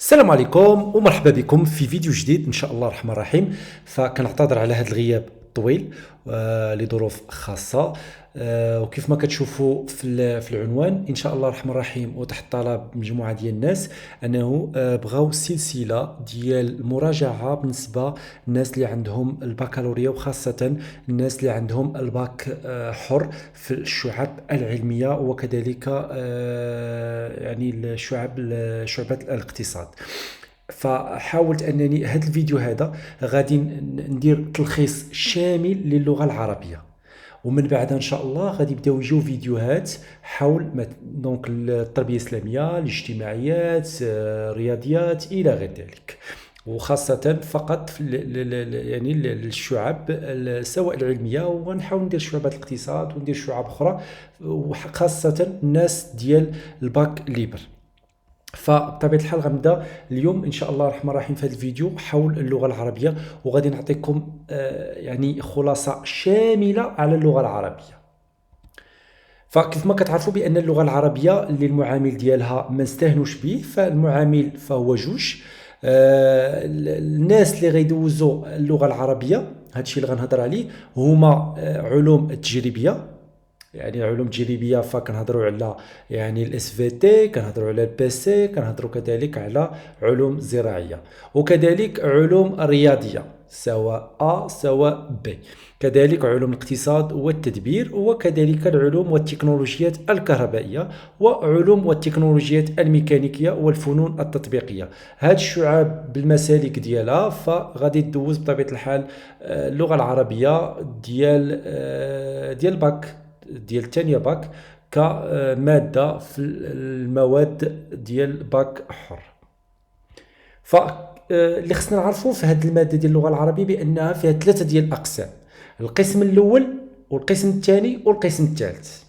السلام عليكم ومرحبا بكم في فيديو جديد ان شاء الله الرحمن الرحيم. فكنعتذر على هذا الغياب الطويل لظروف خاصه. وكيف ما كتشوفوا في العنوان ان شاء الله الرحمن الرحيم وتحت طلب مجموعه ديال الناس انه بغاو سلسله ديال المراجعه بالنسبه للناس اللي عندهم البكالوريا، وخاصه الناس اللي عندهم الباك حر في الشعب العلميه، وكذلك يعني شعبة الاقتصاد. فحاولت انني هذا الفيديو هذا غادي ندير تلخيص شامل للغه العربيه، ومن بعد ان شاء الله غادي يبداو يجيو فيديوهات حول دونك التربيه الاسلاميه، الاجتماعيات، الرياضيات الى غير ذلك، وخاصة فقط في يعني الشعب سواء العلمية، ونحاول ندير شعب الاقتصاد وندير شعب أخرى، وخاصة الناس ديال الباك ليبر. فبطبيعه الحال غنبدا اليوم ان شاء الله الرحمن الرحيم في هذا الفيديو حول اللغه العربيه، وغادي نعطيكم يعني خلاصه شامله على اللغه العربيه. فكيف ما كتعرفوا بان اللغه العربيه اللي المعامل ديالها ما نستهنوش به، فالمعامل فهو جوج. الناس اللي غيدوزوا اللغه العربيه هادشي اللي غنهضر عليه هما علوم التجريبيه، يعني علوم تجريبيه. فكنهضروا على يعني الاس في تي، كنهضروا على البي سي، كنهضروا كذلك على علوم زراعيه، وكذلك علوم رياضيه سواء سواء بي، كذلك علوم الاقتصاد والتدبير، وكذلك العلوم والتكنولوجيات الكهربائيه، وعلوم والتكنولوجيات الميكانيكيه والفنون التطبيقيه. هاد الشعاب بالمسالك ديالها فغادي تدوز بطبيعه الحال اللغه العربيه ديال باك، ديال الثانيه باك، كماده في المواد ديال باك حر. فاللي خصنا نعرفوا في هذه الماده ديال اللغه العربيه بانها فيها ثلاثه ديال الاقسام: القسم الاول والقسم الثاني والقسم الثالث،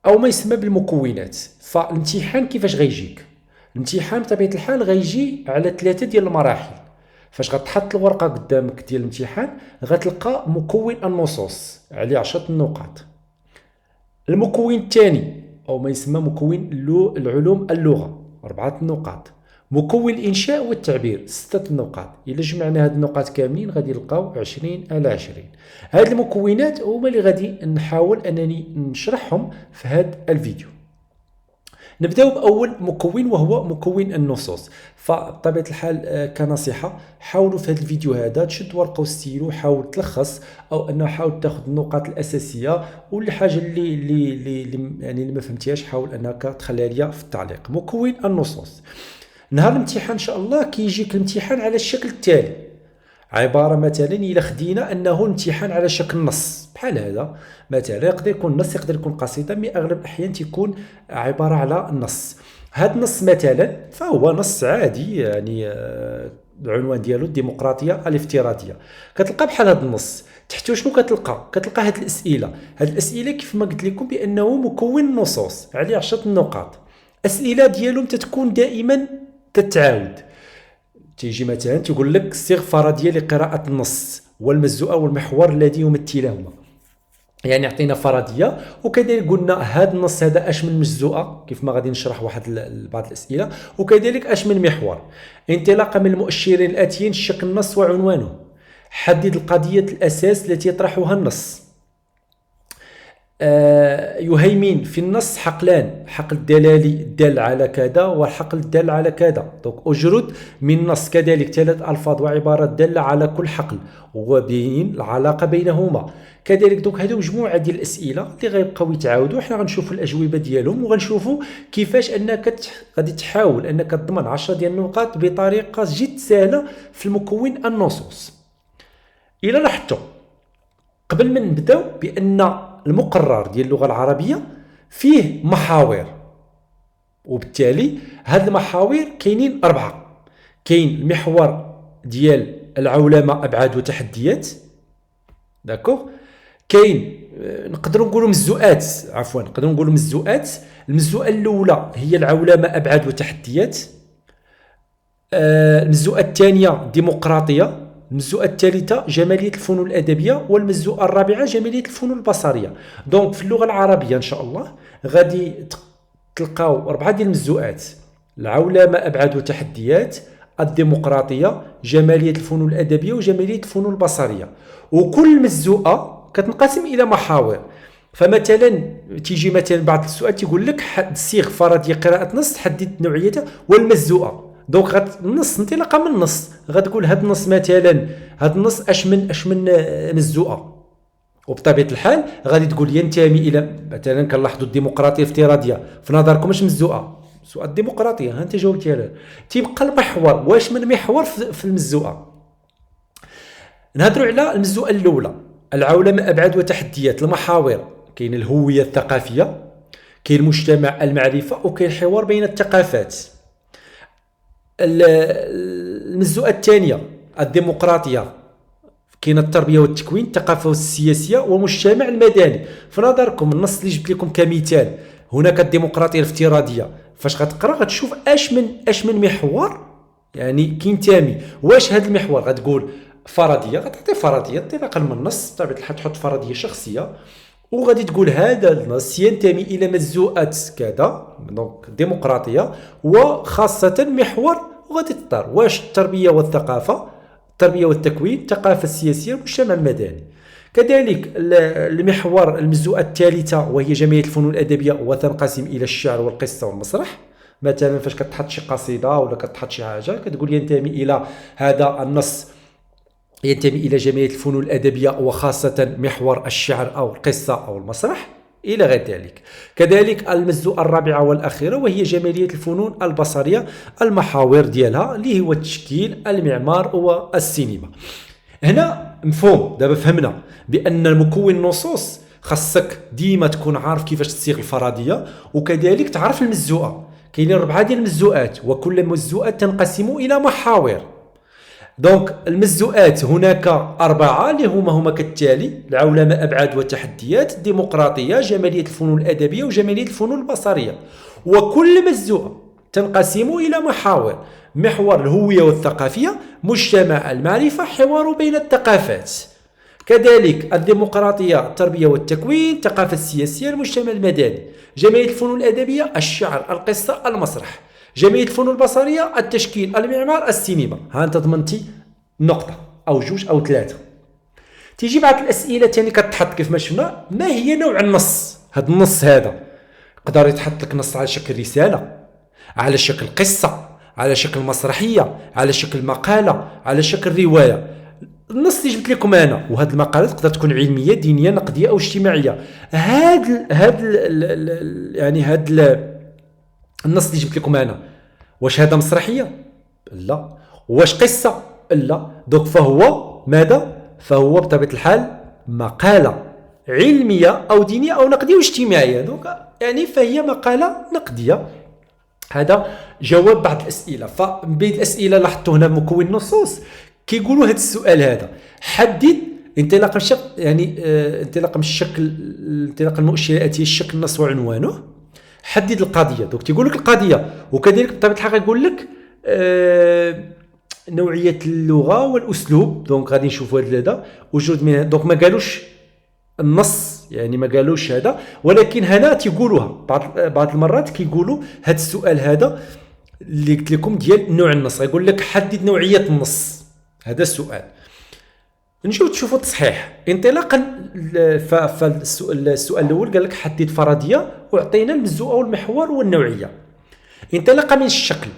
او ما يسمى بالمكونات. فالامتحان كيفاش غيجيك؟ الامتحان بطبيعه الحال غيجي على ثلاثه ديال المراحل. فاش غتحط الورقه قدامك ديال الامتحان غتلقى مكون النصوص عليه 10 النقاط. المكون الثاني او ما يسمى مكون العلوم اللغه 4 النقاط. مكون الانشاء والتعبير 6 النقاط. الا جمعنا هاد النقاط كاملين غادي نلقاو 20 على 20. هاد المكونات هما اللي غادي نحاول انني نشرحهم في هاد الفيديو. نبداو باول مكون وهو مكون النصوص. فبطبيعه الحال كنصيحه حاولوا في هذا الفيديو هذا تشد ورقه وستيلو، حاول تلخص او انه حاول تاخذ النقاط الاساسيه، واللي حاجه اللي يعني اللي ما فهمتيهاش حاول انك تخليها لي في التعليق. مكون النصوص. نهار الامتحان ان شاء الله كيجيك الامتحان على الشكل التالي. عباره مثلا الا خدينا انه الامتحان على شكل نص بحال هذا، مثلا يقدر يكون نص يقدر يكون قصيده، مي اغلب الاحيان تيكون عباره على النص. هذا النص مثلا فهو نص عادي، يعني العنوان ديالو الديمقراطيه الافتراضيه. كتلقى بحال هذا النص تحتو شنو كتلقى هذه الاسئله. هذه الاسئله كيف ما قلت لكم بانه مكون النصوص عليه 10 النقاط. الاسئله ديالهم تتكون دائما تتعاود. تيجي مثلا تيقول لك صيغ فرضيه لقراءه النص والمجزوءه والمحور الذي يمثلهما، يعني عطينا فرضيه، وكذلك قلنا هذا النص هذا اش من مجزوءه كيف ما غادي نشرح واحد بعض الاسئله، وكذلك اش من محور. انطلاقا من المؤشرين الاتيين شكل النص وعنوانه. حدد القضيه الاساس التي يطرحها النص. يهيمن في النص حقلان: حقل الدلالي الدال على كذا والحقل الدال على كذا. دونك اجرد من النص كذلك 3 الفاظ وعبارات داله على كل حقل وبين العلاقه بينهما. كذلك دوك هادو مجموعه ديال الاسئله اللي غيبقاو يتعاودوا، حنا غنشوفوا الاجوبه ديالهم وغنشوفوا كيفاش انك غادي تحاول انك تضمن 10 ديال النقاط بطريقه جد سهله في المكون النصوص. الى لاحظتوا قبل ما نبداو بان المقرر ديال اللغه العربيه فيه محاور، وبالتالي هاد المحاور كاينين 4. كاين المحور ديال العولمه ابعاد وتحديات، داكوغ. كاين نقدروا نقولوا مزوءات، عفوا نقدروا نقولوا مزوءات. المزوءه الاولى هي العولمه ابعاد وتحديات. المزوءه الثانيه ديمقراطيه. المزوءه الثالثه جماليه الفنون الادبيه، والمزوءه الرابعه جماليه الفنون البصريه. دونك في اللغه العربيه ان شاء الله غادي تلقاو 4 ديال المزوءات: العولمة أبعاد وتحديات، الديمقراطية، جمالية الفنون الأدبية وجمالية الفنون البصرية. وكل مزوءة كتنقسم إلى محاور. فمثلا تيجي مثلا بعض السؤال تيقول لك صيغ فرضية قراءة نص تحدد نوعيتها والمزوءة. دونك النص انطلاقا من النص غتقول هذا النص مثلا، هذا النص اش من مزوءة. وبطبيعة الحال غادي تقول ينتمي الى مثلا كنلاحظوا الديمقراطية الافتراضية في نظركم اش مزوءة؟ سؤال الديمقراطية ها انت جاوبتي عليه. تيبقى المحور، واش من محور في المزوءة؟ نهضروا على المزوءة الأولى، العولمة أبعاد وتحديات. المحاور كاين الهوية الثقافية، كاين المجتمع المعرفة، وكاين الحوار بين الثقافات. المزوءة الثانية الديمقراطية، كاين التربية والتكوين، الثقافة والسياسية، والمجتمع المدني. في نظركم النص اللي جبت لكم كمثال هناك الديمقراطية الافتراضية، فاش غتقرا غتشوف اش من محور يعني كينتمي. واش هذا المحور غتقول فرضيه، غتعطي فرضيه انطلاقا من النص بطبيعه الحال تحط فرضيه شخصيه، وغادي تقول هذا النص ينتمي الى مزوءات كذا دونك ديمقراطيه، وخاصه محور. وغادي تختار واش التربيه والثقافه، التربيه والتكوين، الثقافه السياسيه، المجتمع المدني. كذلك المحور المزوءه الثالثه وهي جمعيه الفنون الادبيه، وتنقسم الى الشعر والقصه والمسرح. مثلا فاش كتحط شي قصيده ولا كتحط شي حاجه كتقول ينتمي الى هذا النص، ينتمي إلى جمعية الفنون الأدبية، وخاصة محور الشعر أو القصة أو المسرح إلى غير ذلك. كذلك المزوءة الرابعة والأخيرة وهي جمالية الفنون البصرية، المحاور ديالها اللي هو التشكيل، المعمار والسينما. هنا مفهوم دابا فهمنا بأن المكون النصوص خاصك ديما تكون عارف كيفاش تصيغ الفرضية، وكذلك تعرف المزوءة. كاينين 4 ديال المزوءات، وكل مزوءة تنقسم إلى محاور. دونك المزوءات هناك 4 اللي هما كالتالي: العولمة أبعاد وتحديات، الديمقراطية، جمالية الفنون الأدبية، وجمالية الفنون البصرية. وكل مزوءة تنقسم إلى محاور: محور الهوية والثقافية، مجتمع المعرفة، حوار بين الثقافات. كذلك الديمقراطية التربية والتكوين، الثقافة السياسية، المجتمع المدني. جمالية الفنون الأدبية الشعر، القصة، المسرح. جمعية الفنون البصرية التشكيل، المعمار، السينما. ها انت ضمنتي نقطة أو 2 أو 3. تيجي بعض الأسئلة تاني كتحط كيف ما شفنا، ما هي نوع النص؟ هذا النص هذا يقدر يتحط لك نص على شكل رسالة، على شكل قصة، على شكل مسرحية، على شكل مقالة، على شكل رواية. النص اللي جبت لكم انا، وهذه المقاله تقدر تكون علميه، دينيه، نقديه، او اجتماعيه. هاد النص اللي جبت لكم انا، واش هذا مسرحيه؟ لا. واش قصه؟ لا. دوك فهو ماذا؟ فهو بطبيعه الحال مقاله علميه او دينيه او نقديه واجتماعيه. دوك يعني فهي مقاله نقديه. هذا جواب بعض الاسئله. فمن بين الاسئله لاحظتوا هنا مكون النصوص كيقولوا هذا السؤال هذا: حدد انطلاقا من الشكل، يعني انطلاقا من الشكل، انطلاقا المؤشر الاتي الشكل النص وعنوانه. حدد القضيه. دوك تيقول لك القضيه، وكذلك بطبيعه الحال يقول لك نوعيه اللغه والاسلوب. دونك غادي نشوفوا هذا وجود من دونك ما قالوش النص، يعني ما قالوش هذا، ولكن هنا تيقولوها بعض المرات كيقولوا هذا السؤال هذا اللي قلت لكم ديال نوع النص، يقول لك حدد نوعيه النص. هذا السؤال نجيو تشوفوا التصحيح انطلاقا. فالسؤال الاول قال لك حدد فرضيه، وعطينا المزوءه والمحور والنوعيه. انطلاقا من الشكل،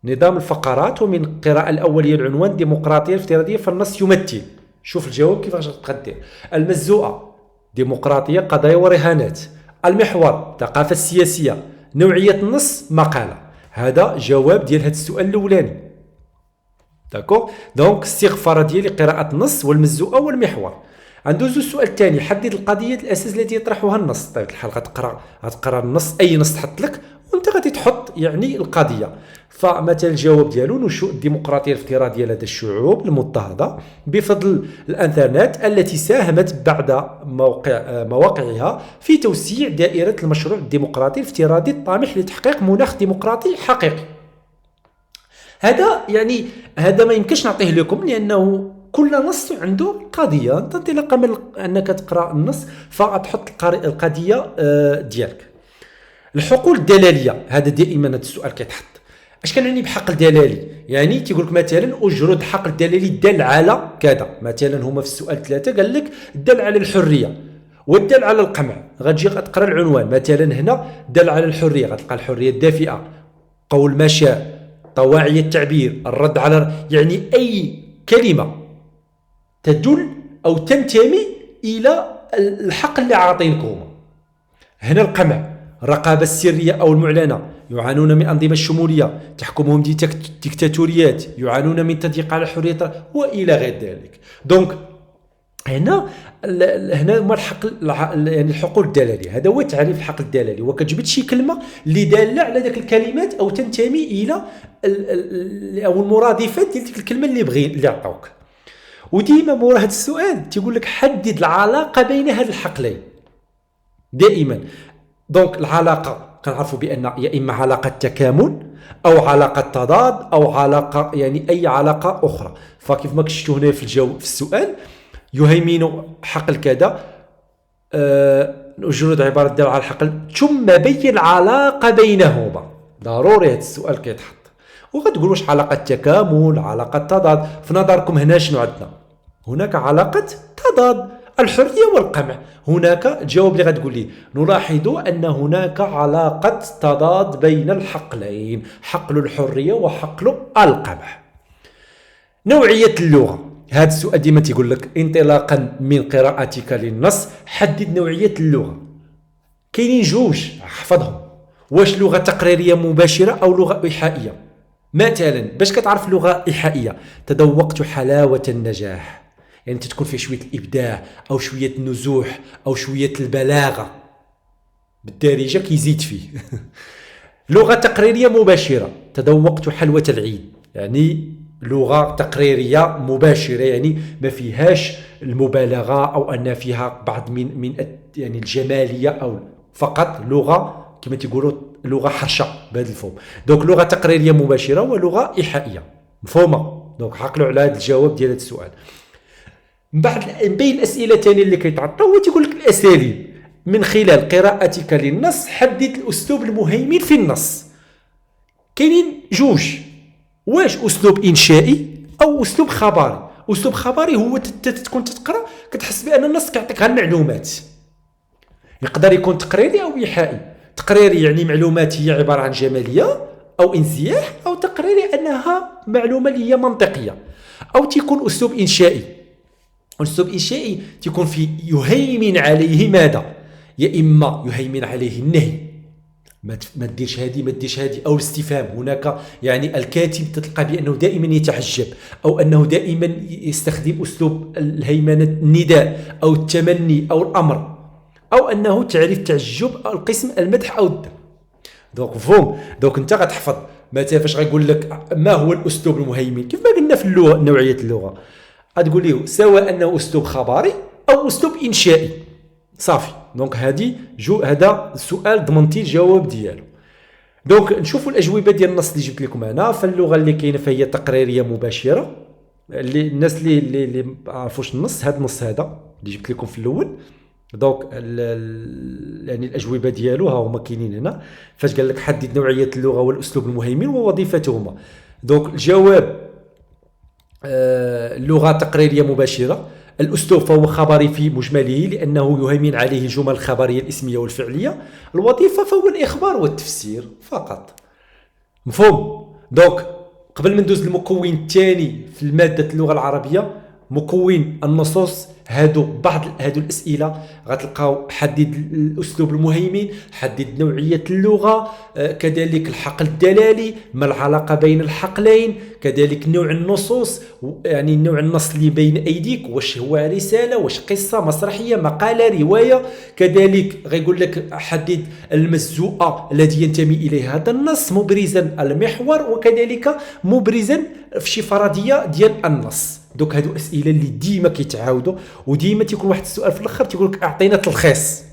نظام الفقرات، ومن القراءه الاوليه العنوان ديمقراطيه افتراضيه، فالنص يمثل. شوف الجواب كيفاش تقدر. المزوءه ديمقراطيه، قضايا ورهانات. المحور الثقافه السياسيه. نوعيه النص مقاله. هذا جواب ديال هذا السؤال الاولاني. داكو دونك الصيغ فرضيه لقراءه النص والمزوءه والمحور. ندوزو السؤال الثاني: حدد القضيه الاساس التي يطرحها النص. طيب الحال غتقرا النص، اي نص تحط لك وانت غادي تحط يعني القضيه. فمثلا الجواب ديالو: نشوء الديمقراطيه الافتراضيه لدى الشعوب المضطهده بفضل الانترنت التي ساهمت بعد مواقعها في توسيع دائره المشروع الديمقراطي الافتراضي الطامح لتحقيق مناخ ديمقراطي حقيقي. هذا يعني هذا ما يمكنش نعطيه لكم، لانه كل نص عنده قضيه. انت انطلاقا من انك تقرا النص فتحط القضيه ديالك. الحقول الدلاليه، هذا دائما هذا السؤال كيتحط. اش كنعني بحقل دلالي؟ يعني تيقول لك مثلا اجرد حقل دلالي دال على كذا. مثلا هما في السؤال 3 قال لك دال على الحريه والدال على القمع. غتجي غتقرا العنوان مثلا هنا دال على الحريه، غتلقى الحريه الدافئه، قول ما شاء، طواعية التعبير، الرد على، يعني اي كلمه تدل او تنتمي الى الحقل اللي عاطينكم. هنا القمع، الرقابه السريه او المعلنه، يعانون من أنظمة الشمولية، تحكمهم ديكتاتوريات، يعانون من تضييق على الحرية والى غير ذلك. دونك هنا هما الحقل، يعني الحقول الدلالية. هذا هو تعريف الحقل الدلالي، وكتجبد شي كلمة اللي دالة على ذاك الكلمات او تنتمي الى او المرادفات ديال ديك الكلمة اللي عطاوك. وديما مورا هذا السؤال تيقول لك حدد العلاقة بين هاد الحقلين دائما. دونك العلاقة كنعرفوا بان يا اما علاقه تكامل او علاقه تضاد او علاقه، يعني اي علاقه اخرى. فكيف ما شفتوا هنا في الجواب في السؤال، يهيمن حقل كذا، الجرود عباره دال على الحقل، ثم بين العلاقه بينهما. ضروري هذا السؤال كيتحط، وغتقول واش علاقه تكامل، علاقه تضاد. في نظركم هنا شنو عندنا؟ هناك علاقه تضاد، الحرية والقمع. هناك الجواب اللي غتقول لي نلاحظ أن هناك علاقة تضاد بين الحقلين، حقل الحرية وحقل القمع. نوعية اللغة، هذا السؤال ديما تيقول لك انطلاقا من قراءتك للنص حدد نوعية اللغة. كاينين جوج احفظهم، واش لغة تقريرية مباشرة أو لغة إيحائية. مثلا باش كتعرف لغة إيحائية، تذوقت حلاوة النجاح، يعني تكون فيه شوية الإبداع أو شوية النزوح أو شوية البلاغة، بالدارجة كيزيد فيه. لغة تقريرية مباشرة، تذوقت حلوة العيد، يعني لغة تقريرية مباشرة، يعني ما فيهاش المبالغة أو أن فيها بعض من يعني الجمالية، أو فقط لغة كما تيقولوا لغة حرشة بهذا الفهم. دونك لغة تقريرية مباشرة ولغة إيحائية مفهومة. دونك عقلوا على هذا الجواب ديال هذا السؤال. من بعد بين الأسئلة الثانية اللي كيتعطى هو تيقول لك الأساليب. من خلال قراءتك للنص حدد الأسلوب المهيمن في النص. كاينين جوج، واش أسلوب إنشائي أو أسلوب خبري. أسلوب خبري هو تكون تتقرأ كتحس بأن النص كيعطيك المعلومات، يقدر يكون تقريري أو إيحائي. تقريري يعني معلومات هي عبارة عن جمالية أو انزياح، أو تقريري أنها معلومة اللي هي منطقية. أو تيكون أسلوب إنشائي. الأسلوب الإنشائي تيكون فيه يهيمن عليه ماذا؟ يا إما يهيمن عليه النهي، ما تديرش هذه ما تديرش هذه، أو الاستفهام. هناك يعني الكاتب تلقى بأنه دائما يتعجب، أو أنه دائما يستخدم أسلوب الهيمنة، النداء أو التمني أو الأمر، أو أنه تعريف تعجب أو القسم المدح أو الذم. دونك فهم، دونك أنت غتحفظ مثلا فاش غيقول لك ما هو الأسلوب المهيمن، كيف ما قلنا في اللغة نوعية اللغة، غتقول ليه سواء انه اسلوب خبري او اسلوب انشائي. صافي. دونك هذا السؤال ضمنتي الجواب ديالو. دونك نشوفوا الاجوبه ديال النص اللي جبت لكم هنا. فاللغه اللي كاينه فهي تقريريه مباشره. اللي الناس اللي ما عرفوش النص، هذا النص هذا اللي جبت لكم في الاول. دونك يعني الاجوبه ديالو ها هما كاينين هنا. فاش قال لك حدد نوعيه اللغه والاسلوب المهيمن ووظيفتهما. دونك الجواب اللغة تقريرية مباشرة. الأسلوب فهو خبري في مجمله لأنه يهيمن عليه الجمل الخبرية الاسمية والفعلية. الوظيفة فهو الإخبار والتفسير فقط. مفهوم؟ دونك قبل ما ندوز المكون الثاني في المادة اللغة العربية، مكون النصوص، بعض الأسئلة غتلقاو حدد الأسلوب المهيمن، حدد نوعية اللغة، كذلك الحقل الدلالي، ما العلاقة بين الحقلين، كذلك نوع النصوص، يعني نوع النص اللي بين أيديك، واش هو رسالة، واش قصة، مسرحية، مقالة، رواية. كذلك غيقول لك حدد المجزوءة التي ينتمي إليها هذا النص مبرزا المحور، وكذلك مبرزا في شي فرضية ديال النص. دوك هادو اسئله اللي ديما كيتعاودوا، وديما تيكون واحد السؤال في الاخر تيقول لك اعطينا تلخيص،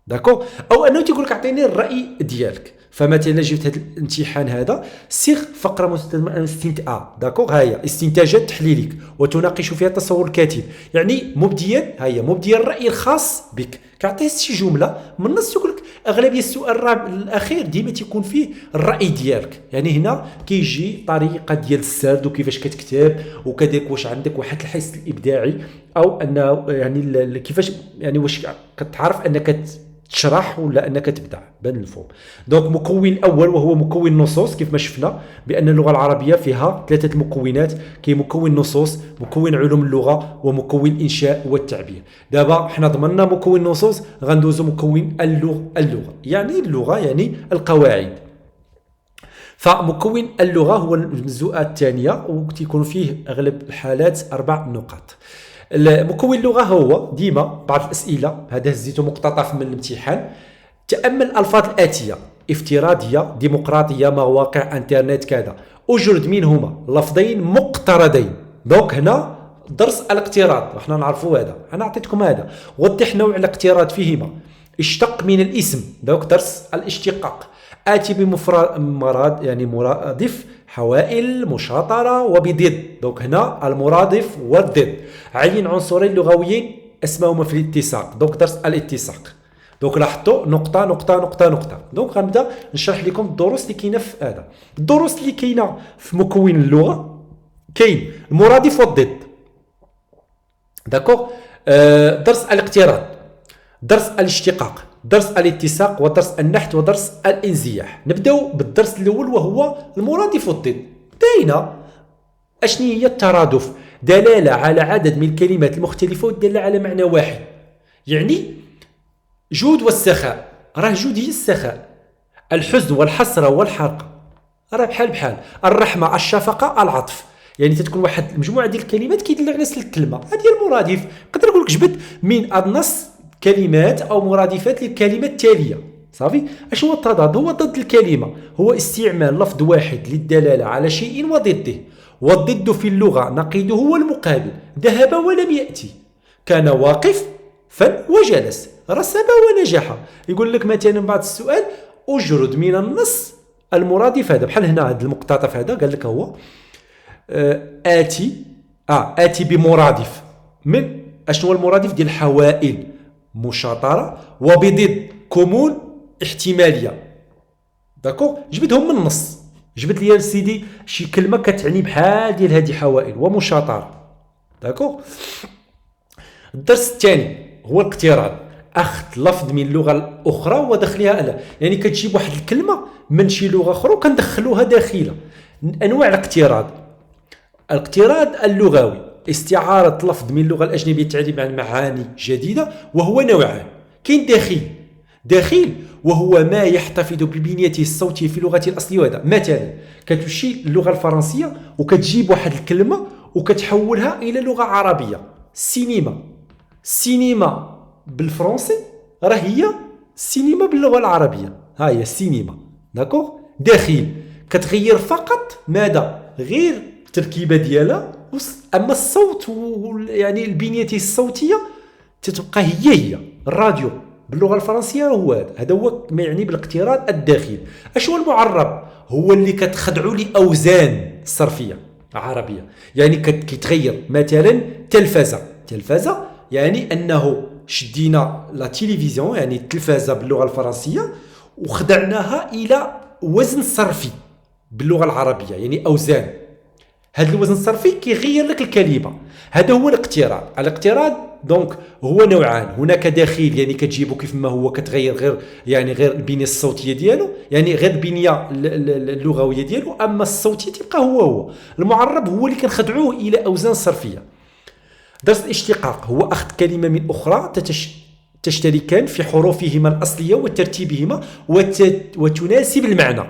داكو، او انه تيقول لك اعطيني الراي ديالك. فمثلا جبت هذا الامتحان هذا، صيغ فقره مستلزمه من الاستنتاج، داكو، ها هي استنتاجات تحليلك وتناقش فيها تصور الكاتب، يعني مبديا، ها هي مبديا الراي الخاص بك. كيعطيه شي جمله من النص يقول لك اغلبيه السؤال الاخير ديما تيكون فيه الراي ديالك. يعني هنا كيجي طريقه ديال السرد وكيفاش كتكتب وكذلك واش عندك واحد الحس الابداعي او ان يعني كيفاش يعني واش كتعرف انك تشرح ولا انك تبدع بهذا المفهوم. دونك مكون الاول وهو مكون النصوص، كيف ما شفنا بان اللغه العربيه فيها ثلاثه المكونات، كاين مكون النصوص، مكون علوم اللغه، ومكون الانشاء والتعبير. دابا حنا ضمننا مكون النصوص، غندوزو مكون اللغه يعني اللغه يعني القواعد. فمكون اللغه هو المزوءه الثانيه وتيكون فيه اغلب الحالات 4 نقاط. مكون اللغه هو ديما بعض الاسئله، هذا هزيته مقتطف من الامتحان. تامل الالفاظ الاتيه: افتراضيه، ديمقراطيه، مواقع انترنت كذا. اجرد منهما لفظين مقترضين. دونك هنا درس الاقتراض، وحنا نعرفوا هذا، انا عطيتكم هذا. وضح نوع الاقتراض فيهما. اشتق من الاسم، دونك درس الاشتقاق. آتي بمفرد يعني مرادف، حوائل، مشاطرة وبضد. دونك هنا المرادف والضد. عين عنصرين لغويين اسمهما في الاتساق، دونك درس الاتساق. دونك لاحظتوا نقطة نقطة نقطة نقطة. دونك غنبدا نشرح لكم الدروس اللي كاينة في هذا. الدروس اللي كاينة في مكون اللغة كاين المرادف والضد. داكوغ. درس الاقتراض، درس الاشتقاق، درس الاتساق، ودرس النحت، ودرس الانزياح. نبداو بالدرس الاول وهو المرادف والضد. داينا اشني هي الترادف؟ دلاله على عدد من الكلمات المختلفه والداله على معنى واحد. يعني جود والسخاء، راه جود هي السخاء. الحزن والحسره والحرقه راه بحال بحال. الرحمه، الشفقه، العطف. يعني تتكون واحد المجموعه ديال الكلمات كيدل على نفس الكلمه، هذه المرادف. نقدر نقول لك جبد من النص كلمات او مرادفات للكلمه التاليه. صافي. اش هو التضاد؟ هو ضد الكلمه، هو استعمال لفظ واحد للدلاله على شيء وضده. والضد في اللغه نقيضه هو المقابل. ذهب ولم ياتي، كان واقف وجلس، رسب ونجح. يقول لك مثلا بعد السؤال اجرد من النص المرادف هذا، بحال هنا هذا المقتطف هذا قال لك هو آتي بمرادف من اشنو المرادف ديال حوائل، مشاطرة، وبضد كمون، احتمالية. داكوغ. جبدهم من النص، جبد لي سيدي شي كلمة كتعني بحال ديال هذه حوائل ومشاطرة. داكوغ. الدرس الثاني هو الاقتراض، اخذ لفظ من اللغة الأخرى ودخلها له. يعني كتجيب واحد الكلمة من شي لغة أخرى وكندخلوها داخلها. أنواع الاقتراض: الاقتراض اللغوي، استعارة لفظ من اللغة الأجنبية التعبير عن معاني جديدة، وهو نوعان. كاين دخيل وهو ما يحتفظ ببنيته الصوتية في لغته الأصلية. وهذا مثلا كتمشي اللغة الفرنسية وكتجيب واحد الكلمة وكتحولها إلى لغة عربية. سينما بالفرنسي راه هي سينما باللغة العربية، ها هي السينما. داكوغ. دخيل كتغير فقط ماذا؟ غير التركيبة ديالها، اما الصوت يعني البنية الصوتية تتبقى هي. الراديو باللغة الفرنسية هو هذا هو ما يعني بالاقتراض الداخلي. اش هو المعرب؟ هو اللي كتخضعوا لأوزان صرفية عربية. يعني كيتغير مثلا تلفزة يعني انه شدينا لا تيليفزيون يعني التلفازة باللغة الفرنسية وخضعناها الى وزن صرفي باللغة العربية، يعني اوزان. هذا الوزن الصرفي كيغير لك الكلمه. هذا هو الاقتراض. دونك هو نوعان، هناك دخيل يعني كتجيبه كيف ما هو، كتغير غير البنيه الصوتيه ديالو، يعني غير البنيه اللغويه ديالو، اما الصوتيه تبقى هو. المعرب هو اللي كنخدعوه الى اوزان صرفيه. درس الاشتقاق هو اخذ كلمه من اخرى تشتركان في حروفهما الاصليه وترتيبهما وتناسب المعنى.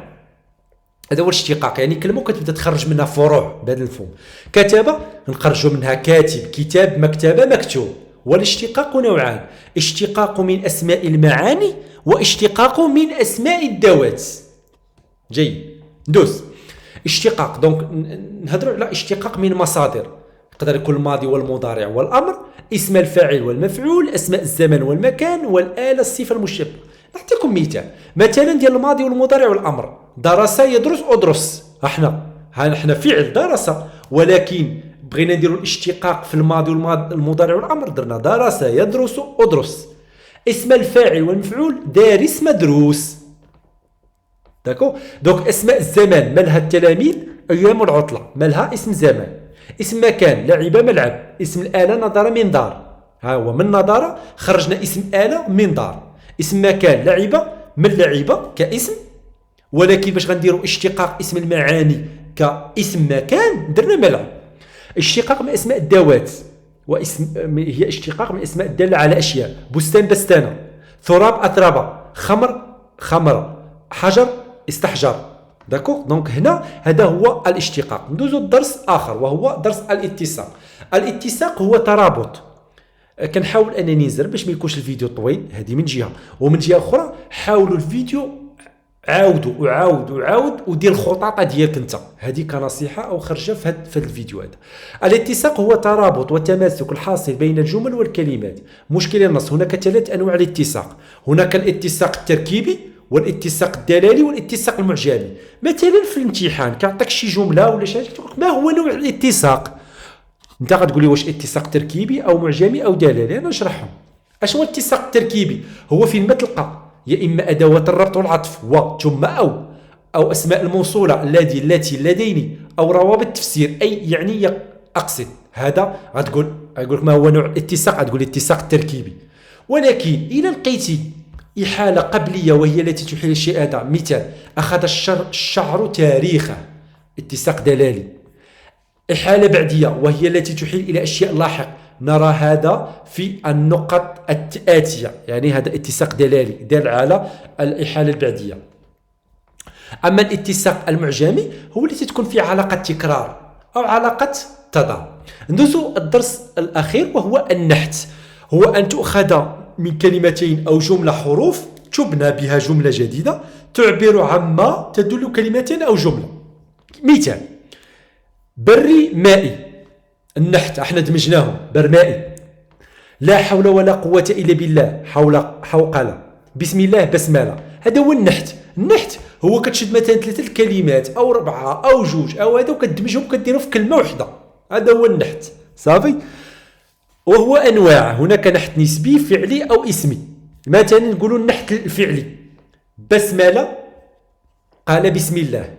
هذا هو الاشتقاق. يعني كلمه كتبدا تخرج منها فروع بهذا المفهوم. كتابه نخرجوا منها كاتب، كتاب، مكتبه، مكتوب. والاشتقاق نوعان: اشتقاق من اسماء المعاني، واشتقاق من اسماء الذوات. جيد. ندوز اشتقاق. دونك نهضروا على اشتقاق من مصادر، يقدر يكون الماضي والمضارع والامر، اسم الفاعل والمفعول، اسماء الزمن والمكان، والاله، الصفه المشبهه. نعطيكم مثلا ديال الماضي والمضارع والامر: درس، يدرس، ادرس. احنا فعل درس، ولكن بغينا نديروا الاشتقاق في الماضي والمضارع والامر درنا درس، يدرس، ادرس. اسم الفاعل والمفعول دارس مدروس. داكو. دونك اسماء الزمان مالها التلاميذ ايام العطله، مالها اسم زمان. اسم مكان لعب ملعب. اسم الاله نظر منظار، ها هو من نظر خرجنا اسم اله منظار. اسم مكان لعب من لعب كاسم، ولكن باش غنديروا اشتقاق اسم المعاني كاسم مكان درنا ملعب. اشتقاق من اسماء الذوات واسم هي اشتقاق من اسماء الداله على اشياء. بستان بستانه، تراب اثرب، خمر خمر، حجر استحجر. داكوغ. دونك هنا هذا هو الاشتقاق. ندوزو لدرس اخر وهو درس الاتساق. الاتساق هو ترابط. كنحاول انني نزر باش ما يكونش الفيديو طويل، هذه من جهه، ومن جهه اخرى حاولوا الفيديو عاودوا وعاود ودير الخطاطه ديالك انت، هذه كنصيحه او خرجه في هذا الفيديو هذا. الاتساق هو ترابط وتماسك الحاصل بين الجمل والكلمات. مشكل النص. هناك 3 انواع الاتساق. هناك الاتساق التركيبي والاتساق الدلالي والاتساق المعجمي. مثلا في الامتحان كيعطيك شي جمله ولا شي حاجه ما هو نوع الاتساق، انت غتقول لي واش اتساق تركيبي او معجمي او دلالي. انا نشرحهم. اش هو الاتساق التركيبي؟ هو فين ما تلقى يا اما ادوات الربط والعطف و ثم او اسماء الموصوله التي اللذين او روابط التفسير، اي يعني اقصد هذا غتقول لك ما هو نوع الاتساق، غتقول الاتساق التركيبي. ولكن الى لقيتي إحالة قبلية وهي التي تحيل الشيء هذا، مثال أخذ الشعر تاريخه، اتساق دلالي. إحالة بعدية وهي التي تحيل إلى أشياء لاحق، نرى هذا في النقط الآتية، يعني هذا اتساق دلالي دال على الإحالة البعدية. أما الاتساق المعجمي هو التي تكون فيه علاقة تكرار أو علاقة تضاد. ندوزو الدرس الأخير وهو النحت. هو أن تؤخذ من كلمتين أو جملة حروف تبنى بها جملة جديدة تعبر عما تدل كلمتين أو جملة. مثال بري مائي، النحت احنا دمجناهم برمائي. لا حول ولا قوة إلا بالله، حوقلة. بسم الله بسملة. هذا هو النحت. النحت هو كتشد مثلا 3 الكلمات أو 4 أو 2 أو هذا وكتدمجهم كديرهم في كلمة واحدة، هذا هو النحت. صافي. وهو أنواع. هناك نحت نسبي فعلي أو اسمي. مثلا نقولوا النحت الفعلي بسملة قال بسم الله،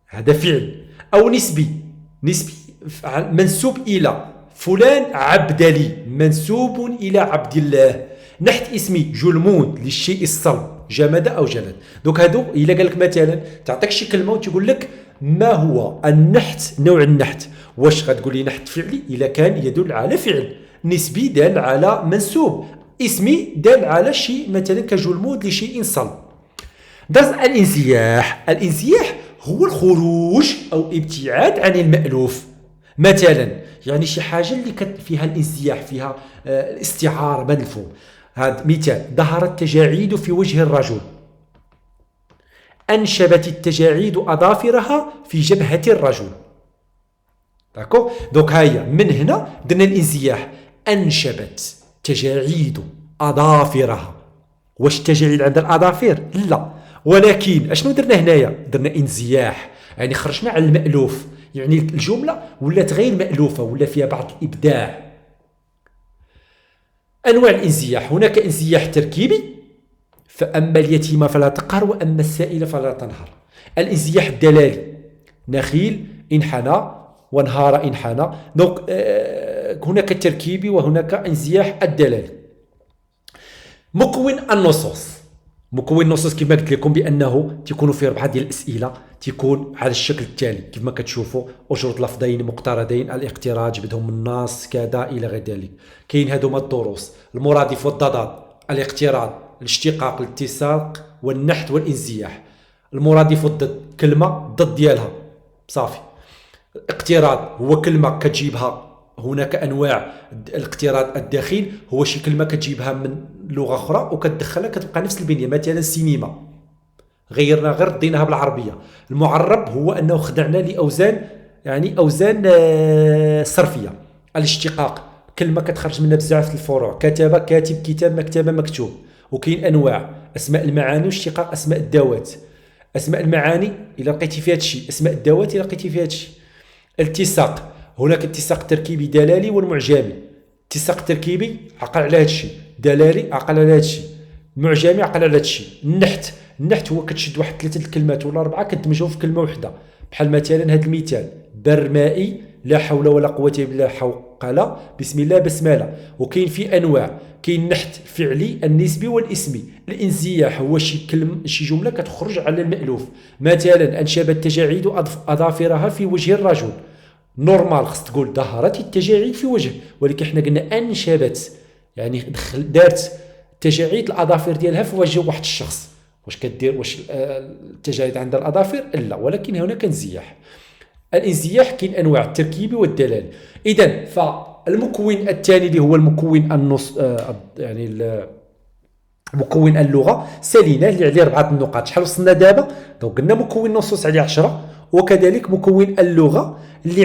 هذا فعل. أو نسبي منسوب إلى فلان عبد لي، منسوب إلى عبد الله. نحت اسمي جلمود للشيء الصلب، جمد أو جلد. دوك هادو إلا قال لك مثلا تعطيك شي كلمة وتقول لك ما هو النحت، نوع النحت، واش غتقول لي نحت فعلي إلا كان يدل على فعل، نسبي دال على منسوب، اسمي دال على شيء مثلا كجلمود لشيء صلب. درس الانزياح. الانزياح هو الخروج أو ابتعاد عن المألوف. مثلا يعني شي حاجة اللي فيها الانزياح، فيها الاستعارة ملفوم. هذا مثال ظهرت التجاعيد في وجه الرجل، أنشبت التجاعيد أظافرها في جبهة الرجل. داكو. دوك هيا من هنا درنا الانزياح. أنشبت تجاعيد أظافرها. واش التجاعيد عند الأظافر؟ لا، ولكن اشنو درنا هنايا؟ درنا انزياح، يعني خرجنا على المألوف، يعني الجملة ولات غير مألوفة ولا فيها بعض الإبداع. أنواع الانزياح. هناك انزياح تركيبي، فأما اليتيم فلا تقهر وأما السائل فلا تنهر. الانزياح الدلالي نخيل انحنى وانهار انحنى. دونك هناك التركيبي وهناك انزياح الدلالي. مكون النصوص. مكون النصوص كما قلت لكم بانه تيكون فيه 4 ديال الاسئله، تيكون على الشكل التالي كما كتشوفوا: اجرد لفظين مقترضين، الاقتراض، جبدهم من النص، كذا الى غير ذلك. كاين هذوما الدروس: المرادف والضداد، الاقتراض، الاشتقاق، الاتساق والنحت والانزياح. المرادف والضد كلمه ضد ديالها صافي. الاقتراض هو كلمه كتجيبها، هناك انواع الاقتراض الداخل، هو شي كلمه كتجيبها من لغه اخرى وكتدخلها كتبقى نفس البنيه. مثلا سينما غيرنا غير رديناها بالعربيه. المعرب هو انه خدعنا لاوزان، يعني اوزان صرفيه. الاشتقاق كلمه كتخرج منها بزاف الفروع: كتب كاتب، كتاب مكتبه مكتوب. وكاين انواع: اسماء المعاني واشتقاق اسماء الذوات. اسماء المعاني الا لقيتي فيها هادشي، اسماء الذوات الا لقيتي فيها هادشي. الاتساق هناك اتساق تركيبي دلالي والمعجمي. اتساق تركيبي عقل على هادشي، دلالي عقل على هادشي. معجمي عقل على هادشي. النحت هو كتشد واحد 3 الكلمات ولا 4 كدمجهم في كلمه واحده، بحال مثلا هذا المثال بر مائي لا حول ولا قوه الا بالله حوقله بسم الله بسمله. وكاين في انواع، كاين النحت الفعلي النسبي والاسمي. الانزياح هو شي جمله كتخرج على المألوف، مثلا انشبت التجاعيد اظافرها في وجه الرجل. نورمال خص تقول ظهرت التجاعيد في وجه، ولكن حنا قلنا انشبت يعني دارت تجاعيد الاظافر ديالها في وجه واحد الشخص. واش كدير واش التجاعيد عند الاظافر؟ لا، ولكن هنا كنزياح. الانزياح كاين انواع التركيبي والدلالي. اذا فالمكون الثاني اللي هو المكون النص يعني مكون اللغه ساليناه اللي عليه 4 النقاط. شحال وصلنا دابا؟ دونك قلنا مكون النصوص عليه 10، وكذلك مكون اللغه اللي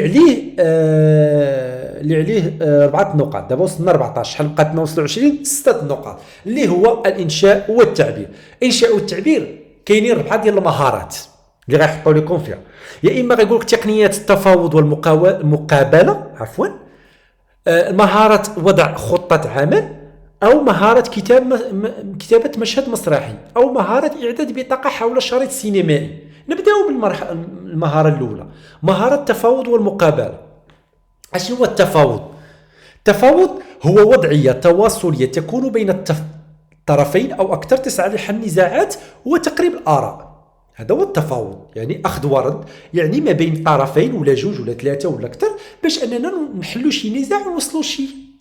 عليه 4 نقاط. دابا وصلنا 14، شحال بقات لنا؟ وصلوا 20، 6 نقاط اللي هو الانشاء والتعبير. الانشاء والتعبير كاينين 4 ديال المهارات اللي غيحطوا لكم فيها. يا اما غيقول لك تقنيات التفاوض والمقابله، عفوا، مهاره وضع خطه عمل، او مهاره كتابه مشهد مسرحي، او مهاره اعداد بطاقه حول شريط سينمائي. نبداو بالمهاره الاولى، مهاره التفاوض والمقابله. اش هو التفاوض؟ التفاوض هو وضعيه تواصليه تكون بين الطرفين او اكثر تسعى لحل النزاعات وتقريب الاراء. هذا هو التفاوض، يعني اخذ ورد، يعني ما بين طرفين ولا جوج ولا 3 ولا اكثر، باش اننا نحلوا شي نزاع ونوصلوا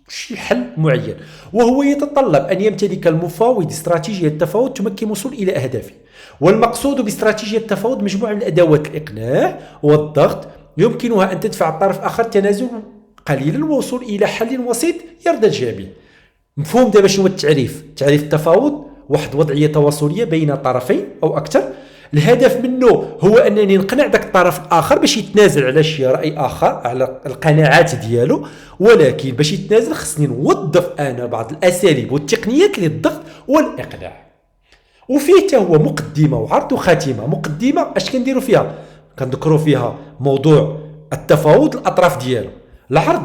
شي حل معين. وهو يتطلب ان يمتلك المفاوض استراتيجيه التفاوض تمكن الوصول الى اهدافه. والمقصود باستراتيجيه التفاوض مجموعه من الادوات الاقناع والضغط يمكنها ان تدفع الطرف الاخر تنازل قليلا والوصول الى حل وسيط يرضي الجميع. مفهوم دابا شنو هو التعريف؟ تعريف التفاوض واحد وضعيه تواصليه بين طرفين او اكثر، الهدف منه هو انني نقنع ذاك الطرف الاخر باش يتنازل على شي راي اخر، على القناعات ديالو. ولكن باش يتنازل خصني نوظف انا بعض الاساليب والتقنيات للضغط والاقناع. وفيه حتى هو مقدمه وعرض وخاتمه. مقدمه اش كنديروا فيها؟ كنذكروا فيها موضوع التفاوض، الاطراف ديالو. العرض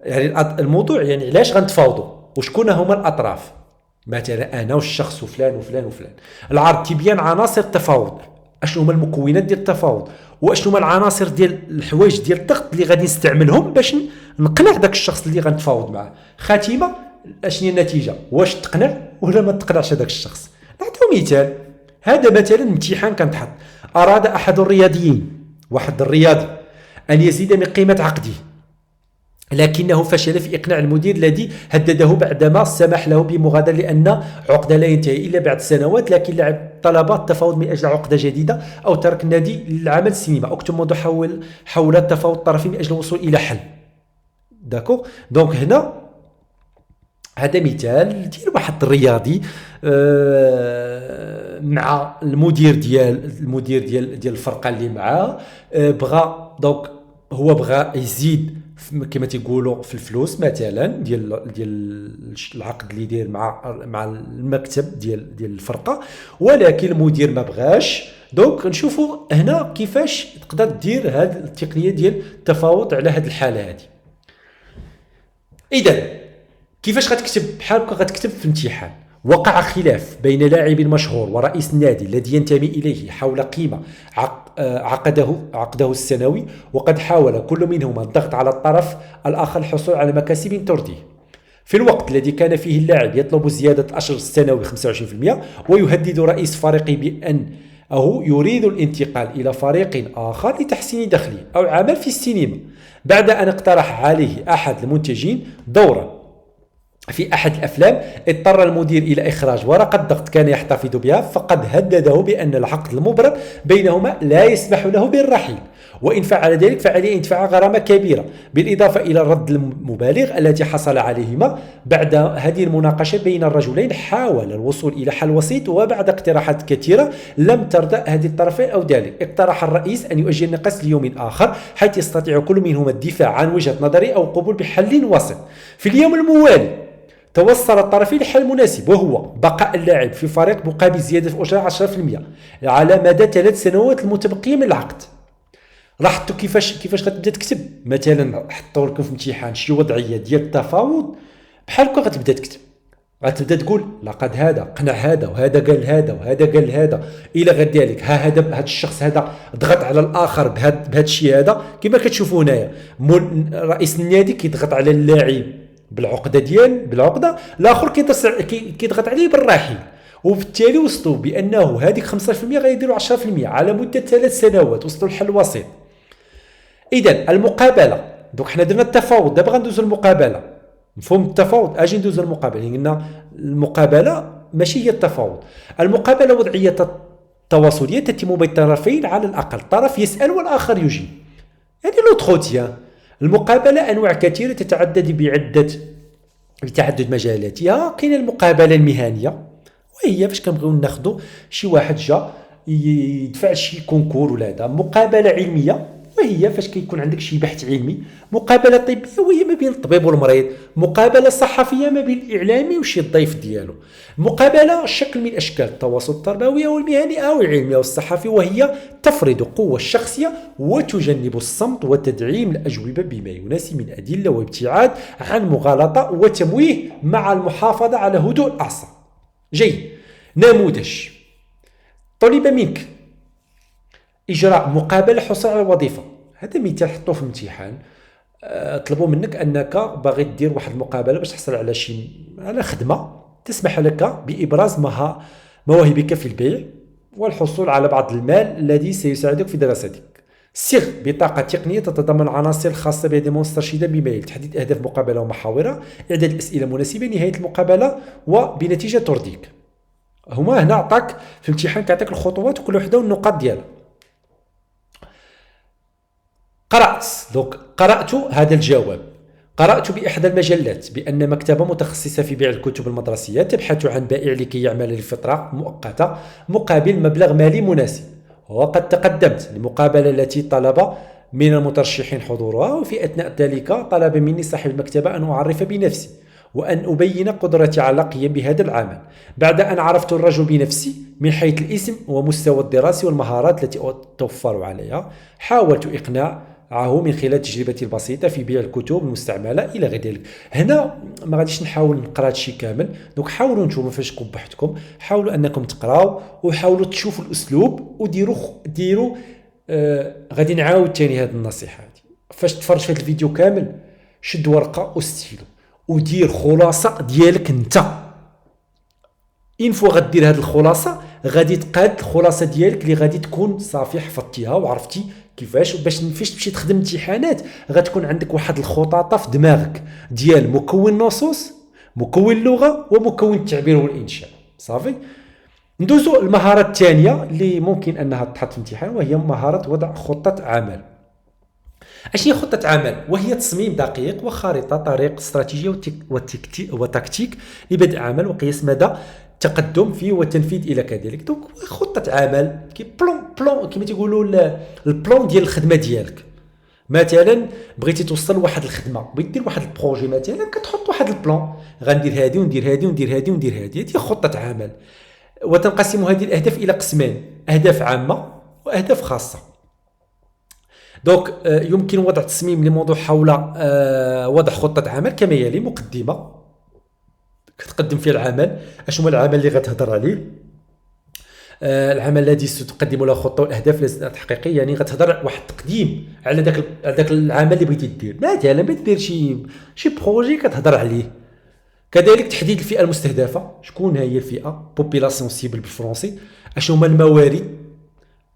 يعني الموضوع، يعني علاش غنتفاوضوا وشكون هما الاطراف، مثلا انا والشخص وفلان وفلان وفلان. العرض تبيان عناصر التفاوض، اشنو هما المكونات ديال التفاوض، واشنو هما العناصر ديال الحوايج ديال الضغط اللي غادي نستعملهم باش نقنع داك الشخص اللي غنتفاوض معاه. خاتمه، اشنو النتيجه، واش تقنع ولا ما تقنعش هذاك الشخص. نعطيو مثال. هذا مثلا امتحان كنتحط، اراد احد الرياضيين، واحد الرياضي، ان يزيد من قيمه عقده، لكنه فشل في إقناع المدير الذي هدده بعدما سمح له بمغادرة لأن عقده لا ينتهي إلا بعد سنوات، لكن لعب طلب التفاوض من أجل عقدة جديدة أو ترك النادي للعمل السينما. اكتب موضوع حول التفاوض الطرفين من أجل الوصول إلى حل. داكو، دونك هنا هذا مثال ديال واحد الرياضي مع المدير ديال الفرقة اللي معاه. بغى دونك هو بغى يزيد كما تيقولوا في الفلوس مثلا ديال العقد اللي داير مع المكتب ديال الفرقه، ولكن المدير ما بغاش. دونك نشوفوا هنا كيفاش تقدر دير هذه التقنيه ديال التفاوض على هذه الحاله هذه. اذا كيفاش غتكتب؟ بحال هكا غتكتب في امتحان: وقع خلاف بين لاعب مشهور ورئيس النادي الذي ينتمي إليه حول قيمة عقده السنوي، وقد حاول كل منهما الضغط على الطرف الآخر الحصول على مكاسب ترضيه. في الوقت الذي كان فيه اللاعب يطلب زيادة الأجر السنوي 25%، ويهدد رئيس فريقه بأنه يريد الانتقال إلى فريق آخر لتحسين دخله أو عمل في السينما، بعد أن اقترح عليه أحد المنتجين دورا في أحد الأفلام، اضطر المدير إلى إخراج ورقة ضغط كان يحتفظ بها، فقد هدده بأن العقد المبرم بينهما لا يسمح له بالرحيل، وإن فعل ذلك فعليه أن يدفع غرامة كبيرة، بالإضافة إلى الرد المبالغ التي حصل عليهما. بعد هذه المناقشة بين الرجلين حاول الوصول إلى حل وسيط، وبعد اقتراحات كثيرة لم ترضى هذه الطرفين أو ذلك، اقترح الرئيس أن يؤجل النقاش ليوم آخر حيث يستطيع كل منهما الدفاع عن وجهة نظره أو قبول بحل وسط. في اليوم الموالي توصل الطرفين لحل مناسب، وهو بقاء اللاعب في فريق مقابل زيادة الأجرة 10% على مدى 3 سنوات المتبقية من العقد. لاحظتوا كيفاش غتبدا تكتب؟ مثلا حطوا لكم في امتحان شي وضعيه ديال التفاوض، بحال هكا غتبدا تكتب. غتبدا تقول لقد هذا قنع هذا، وهذا قال هذا، وهذا قال هذا الى غير ذلك. هذا الشخص هذا ضغط على الاخر بهذا الشيء هذا، كما كتشوفوا هنايا رئيس النادي كيضغط على اللاعب بالعقده، الاخر كيضغط عليه بالرحيل، وبالتالي وصلوا بانه هذيك 5% غيديروا 10% على مده 3 سنوات، وصلوا لحل وسيط. اذا المقابله، دوك حنا درنا التفاوض، دابا غندوزو المقابله. مفهوم التفاوض؟ اجي ندوزو المقابله. قلنا المقابله ماشي هي التفاوض. المقابله وضعيه تواصليه تتم بين الطرفين على الاقل، طرف يسال والاخر يجيب، يعني لوتروتيان. المقابله انواع كثيره تتعدد بتعدد مجالاتها. كاين المقابله المهنيه، وهي فاش كنبغيو ناخذوا شي واحد جا يدفع شي كونكور ولا هذا. مقابله علميه، وهي فاش كيكون عندك شي بحث علمي. مقابله طبيه، وهي ما بين الطبيب والمريض. مقابله صحفيه ما بين الاعلامي وشي الضيف ديالو. مقابله شكل من اشكال التواصل التربوي او المهني او العلمي او الصحفي، وهي تفرض قوه الشخصيه وتجنب الصمت وتدعيم الاجوبه بما يناسب من ادله وابتعاد عن مغالطه وتمويه مع المحافظه على هدوء الاعصاب. جيد. نموذج: طلب منك إجراء مقابلة حصول على الوظيفة. هذا مثال حطوه في الامتحان. طلبوا منك أنك باغي دير واحد المقابلة باش تحصل على خدمة تسمح لك بإبراز مواهبك في البيع والحصول على بعض المال الذي سيساعدك في دراستك. صغ بطاقة تقنية تتضمن العناصر الخاصة بها مسترشدا بما يلي: تحديد أهداف مقابلة ومحاورها، إعداد الأسئلة المناسبة، نهاية المقابلة وبنتيجة ترضيك. هما هنا عطاك في الامتحان كيعطيك الخطوات وكل وحده والنقاط ديالها. قرأت هذا الجواب. قرأت بإحدى المجلات بأن مكتبة متخصصة في بيع الكتب المدرسية تبحث عن بائع لكي يعمل لفترة مؤقتة مقابل مبلغ مالي مناسب، وقد تقدمت للمقابلة التي طلب من المترشحين حضورها، وفي أثناء ذلك طلب مني صاحب المكتبة أن أعرف بنفسي وأن أبين قدرتي على القيام بهذا العمل. بعد أن عرفت الرجل بنفسي من حيث الاسم ومستوى الدراسي والمهارات التي أتوفر عليها، حاولت إقناعه من خلال تجربتي البسيطة في بيع الكتب المستعملة إلى غير ذلك. هنا ما غاديش نحاول نقرا هادشي كامل، دونك حاولوا نتوما فاش تكون بحثكم، حاولوا أنكم تقراو وحاولوا تشوفوا الأسلوب وديروا غادي نعاود تاني هذه النصيحة هذه. فاش تفرج في هذا الفيديو كامل شد ورقة وستيلو ودير خلاصة ديالك انت. فوا غدير هذه الخلاصة غادي تقاد الخلاصة ديالك اللي غادي تكون صافي حفظتيها وعرفتي كيفاش، باش فاش تمشي تخدم امتحانات غتكون عندك واحد الخطاطة في دماغك ديال مكون نصوص، مكون لغة، ومكون التعبير والإنشاء. صافي. ندوزو المهارة الثانية اللي ممكن أنها تحط في الامتحان، وهي مهارة وضع خطة عمل. اش هي خطة عمل؟ وهي تصميم دقيق وخارطة طريق استراتيجية وتكتيك لبدء عمل وقياس مدى التقدم فيه والتنفيذ الى كذلك. دونك خطة عمل كي بلون كما تيقولوا البلان ديال الخدمة ديالك. مثلا بغيتي توصل لواحد الخدمة، بغيتي دير واحد البروجي مثلا، كتحط واحد البلان، غندير هذه وندير هذه وندير هذه وندير هذه. هذه خطة عمل. وتنقسم هذه الأهداف إلى قسمين: أهداف عامة وأهداف خاصة. دونك يمكن وضع تصميم لموضوع حول وضع خطة عمل كما يلي: مقدمة كتقدم فيها العمل، اش هو العمل اللي غتهضر عليه، العمل الذي ستقدم له خطة والأهداف التحقيقية، يعني غتهضر واحد التقديم على داك العمل اللي بغيتي دير. مثلا بغيتي دير شي بروجي كتهضر عليه. كذلك تحديد الفئة المستهدفة، شكون هي الفئة بوبيلاسيون سيبل بالفرنسي، اش هما الموارد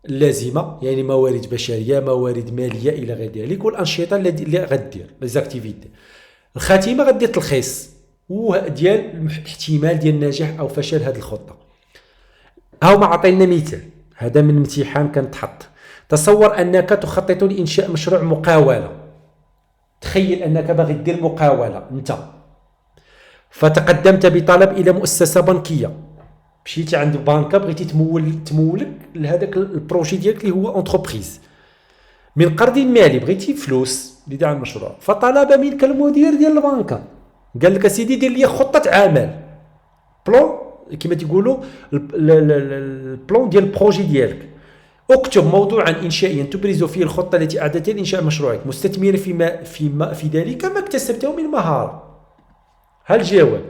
اللازمه، يعني موارد بشريه، موارد ماليه الى غير ذلك، والانشطه اللي غدير ليزاكتيفيتي. الخاتمه غدير تلخيص ديال الاحتمال ديال النجاح او فشل هذه الخطه. ها ما عطينا مثال، هذا من امتحان كان تحط: تصور انك تخطط لانشاء مشروع مقاوله. تخيل انك باغي دير مقاوله انت، فتقدمت بطلب الى مؤسسه بنكيه، مشيتي عند بنكه بغيتي تمولك لهذاك البروجي ديالك اللي هو اونتربريز من قرض مالي، بغيتي فلوس لدعم المشروع. فطلب منك المدير ديال البنكه، قال لك اسيدي دير لي خطه عمل، بلان كما تيقولوا البلان ديال البروجي ديالك. اكتب موضوعا انشائيا تبرز فيه الخطه التي اعددتها لانشاء مشروعك، مستثمرا في ذلك ما اكتسبته من مهاره. ها الجواب: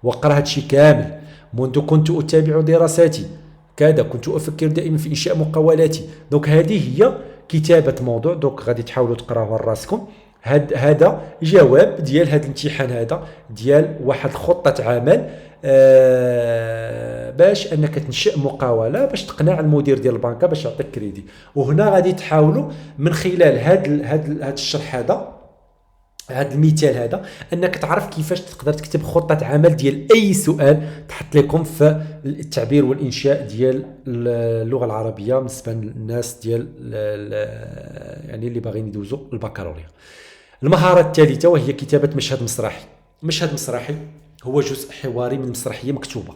وقرأ هذا الشيء كامل. منذ كنت أتابع دراساتي كذا، كنت أفكر دائما في إنشاء مقاولاتي. دونك هذه هي كتابة موضوع. دونك غادي تحاولوا تقراوها لراسكم. هذا جواب ديال هذا الامتحان، هذا ديال واحد خطة عمل باش انك تنشئ مقاولة باش تقنع المدير ديال البنكة باش يعطيك كريدي. وهنا غادي تحاولوا من خلال هذا الشرح هذا المثال هذا انك تعرف كيفاش تقدر تكتب خطة عمل ديال اي سؤال تحط لكم في التعبير والانشاء ديال اللغة العربية بالنسبة للناس ديال يعني اللي باغيين يدوزوا البكالوريا. المهارة الثالثة وهي كتابة مشهد مسرحي. مشهد مسرحي هو جزء حواري من مسرحية مكتوبة،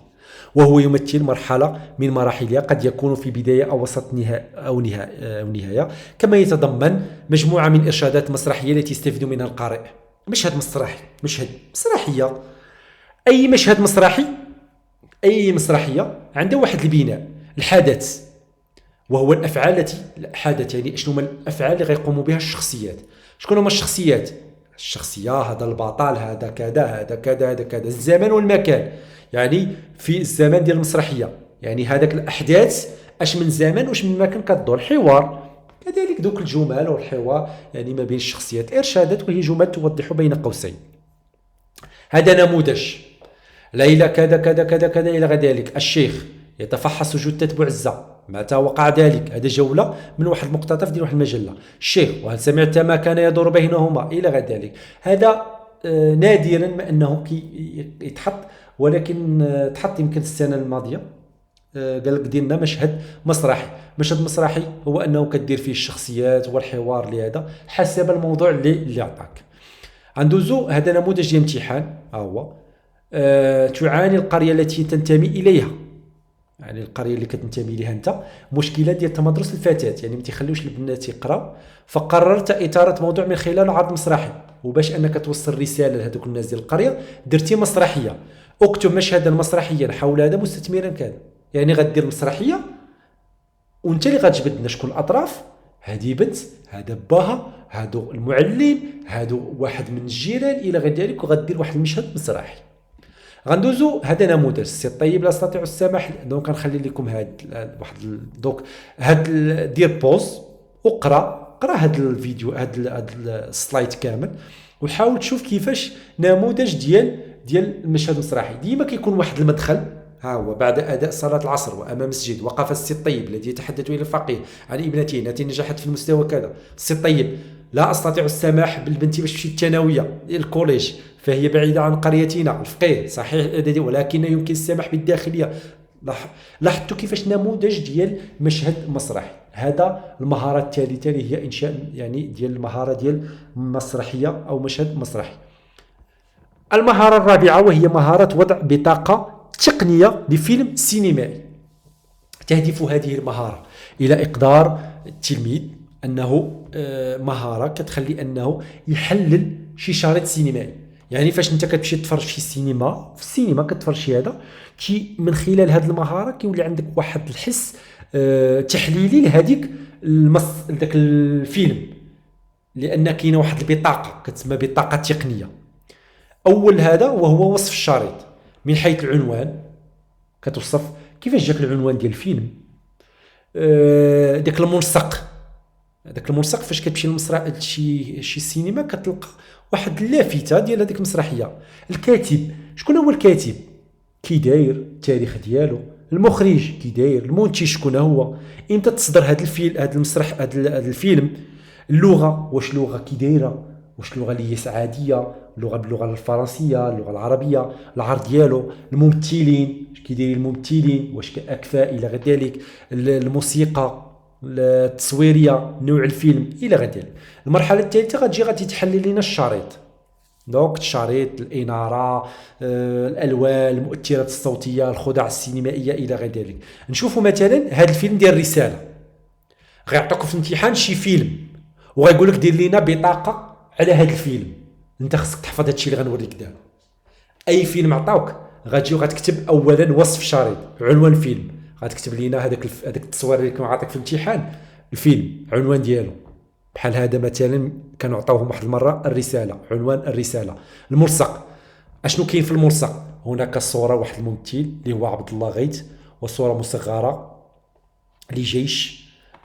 وهو يمثل مرحلة من مراحلها، قد يكون في بداية أو وسط أو نهاية، كما يتضمن مجموعة من إرشادات مسرحية التي يستفيد منها القارئ. مشهد مسرحي، مشهد مسرحية، أي مشهد مسرحي، أي مسرحية عندها واحد البناء، الحدث، وهو الأفعال التي حدث، يعني شنو هما الأفعال اللي غيقوموا بها الشخصيات. شكون هما الشخصيات؟ الشخصية، هذا البطل، هذا كذا، هذا كذا، هذا كذا. الزمان والمكان، يعني في الزمان ديال المسرحية، يعني هذاك الأحداث اش من زمان واش من مكان كتدور. الحوار كذلك، دوك الجمل والحوار يعني ما بين الشخصيات. إرشادات وهي جمل توضح بين قوسين. هذا نموذج: ليلى كذا كذا كذا كذا إلى غير ذلك. الشيخ يتفحص جثة بعزة، متى وقع ذلك؟ هذا جولة من واحد المقتطف ديال واحد المجلة. الشيخ: وهل سمعت ما كان يدور بينهما إلى غير ذلك. هذا نادرا ما أنه يتحط، ولكن تحط يمكن السنة الماضية. قال لك ديرنا مشهد مسرحي. مشهد مسرحي هو أنه كدير فيه الشخصيات والحوار لهذا حسب الموضوع اللي عطاك. غندوزو هذا نموذج ديال امتحان. هو تعاني القرية التي تنتمي إليها، يعني القرية اللي كتنتمي لها أنت، مشكلة ديال تمدرس الفتاة، يعني ما تيخليوش البنات يقراو. فقررت إثارة موضوع من خلال عرض مسرحي، وباش أنك توصل رسالة لهذوك الناس ديال القرية درتي مسرحية. اكتب مشهدا مسرحيا حول هذا مستثمرا كذا، يعني غدير مسرحية وانت اللي غتجبد لنا شكون الأطراف. هذه بنت، هذا باها، هادو المعلم، هادو واحد من الجيران إلى غير ذلك، وغدير واحد المشهد مسرحي. غندوزو هذا نموذج. السي الطيب لا استطيع السماح. دونك غنخلي لكم واحد دوك دير بوز وقرا هذا الفيديو، هذا السلايد كامل، وحاول تشوف كيفاش نموذج ديال المشهد المسرحي. ديما كيكون واحد المدخل. ها هو: بعد أداء صلاة العصر وأمام مسجد وقف السي الطيب الذي يتحدث إلى الفقيه عن ابنته التي نجحت في المستوى كذا. السي الطيب: لا أستطيع السماح بالبنت باش تمشي الثانوية الكوليج، فهي بعيدة عن قريتنا. الفقيه: صحيح ولكن يمكن السماح بالداخلية. لاحظتوا كيفاش نموذج ديال مشهد مسرحي. هذا المهارة الثالثة اللي هي إنشاء يعني ديال المهارة ديال مسرحية أو مشهد مسرحي. المهارة الرابعة وهي مهارة وضع بطاقة تقنية لفيلم سينمائي. تهدف هذه المهارة إلى إقدار التلميذ أنه مهارة كتخلي أنه يحلل شي شريط سينمائي. يعني فاش انت كتمشي تتفرج في السينما كتفرج شي هذا كي من خلال هذه المهارة كيولي عندك واحد الحس تحليلي لهذيك داك الفيلم، لأن كاينه واحد البطاقة كتسمى بطاقة تقنية. أول هذا وهو وصف الشريط من حيث العنوان، كتوصف كيفاش جاك العنوان ديال الفيلم. داك الملصق فاش كتمشي للمسرح شي سينما كتلقى واحد اللافتة ديال هذيك المسرحية. الكاتب، شكون هو الكاتب؟ كي داير التاريخ ديالو. المخرج كي داير. المنتج شكون هو؟ امتى تصدر هذا الفيلم، هذا المسرح، هذا الفيلم. اللغة، واش لغة كي دايره، واش لغة اللي هي عادية، باللغة الفرنسية، اللغة العربية، العرض ديالو. الممثلين، كي دايرين الممثلين، واش كأكفاء إلى غير ذلك. الموسيقى التصويرية، نوع الفيلم إلى غير ذلك. المرحلة الثالثة غادي تحلل لنا الشريط. دونك الشريط، الإنارة، الألوان، المؤثرات الصوتية، الخدع السينمائية إلى غير ذلك. نشوفوا مثلا هذا الفيلم ديال رسالة، غيعطوك في الامتحان شي فيلم وغيقول لك دير لنا بطاقة على هذا الفيلم. انت خصك تحفظ هذا الشيء اللي غنوريك دابا. اي فيلم عطاوك غتجي وغتكتب اولا وصف الشريط، عنوان فيلم، غتكتب لينا هذاك التصوير اللي كانوا عاطيك في الامتحان، الفيلم، عنوان ديالو. بحال هذا مثلا كانوا عطاوهم واحد المره الرساله، عنوان الرساله. الملصق، اشنو كاين في الملصق؟ هناك صورة واحد الممثل اللي هو عبد الله غيث، وصورة مصغرة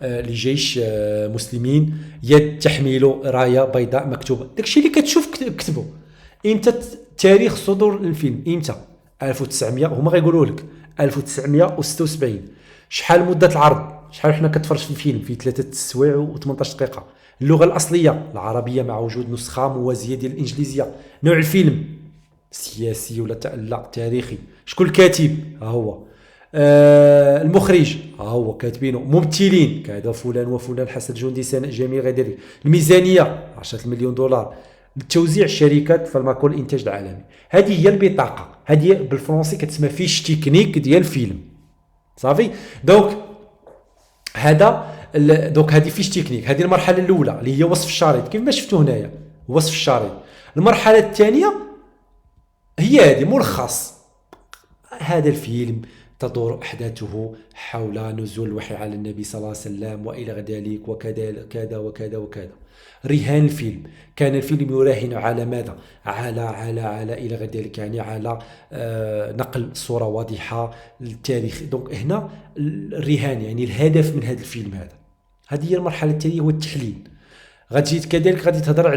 لجيش مسلمين، يد تحمل راية بيضاء مكتوبة. داكشي اللي كتشوف كتبه. امتى تاريخ صدور الفيلم؟ امتى؟ 1900، هما غيقولوا لك 1976. شحال مدة العرض؟ شحال حنا كتفرج في الفيلم؟ في 3 سوايع و18 دقيقة. اللغة الأصلية العربية مع وجود نسخة موازية ديال الإنجليزية. نوع الفيلم سياسي ولا لا تاريخي. شكون الكاتب؟ ها هو. المخرج ها هو كاتبينه. ممثلين كذا فلان وفلان، حسن الجندي، سناء جميل، غير ذلك. الميزانية 10 مليون دولار. التوزيع الشركات فالماكو الانتاج العالمي. هذه هي البطاقه، هذه بالفرنسي كتسمى فيش تكنيك ديال الفيلم. صافي. دونك هذه فيش تكنيك. هذه المرحله الاولى اللي هي وصف الشريط كيف ما شفتوا هنايا، وصف الشريط. المرحله الثانيه هي هذه ملخص. هذا الفيلم تدور أحداثه حول نزول الوحي على النبي صلى الله عليه وسلم وإلى ذلك وكذا كذا وكذا وكذا. رهان الفيلم، كان الفيلم يراهن على ماذا؟ على إلى غير ذلك، يعني على نقل صورة واضحة للتاريخ. دونك هنا الرهان يعني الهدف من هذا الفيلم هذا. هذه هي المرحلة التالية، هو التحليل. غتجي كذلك غادي تهضر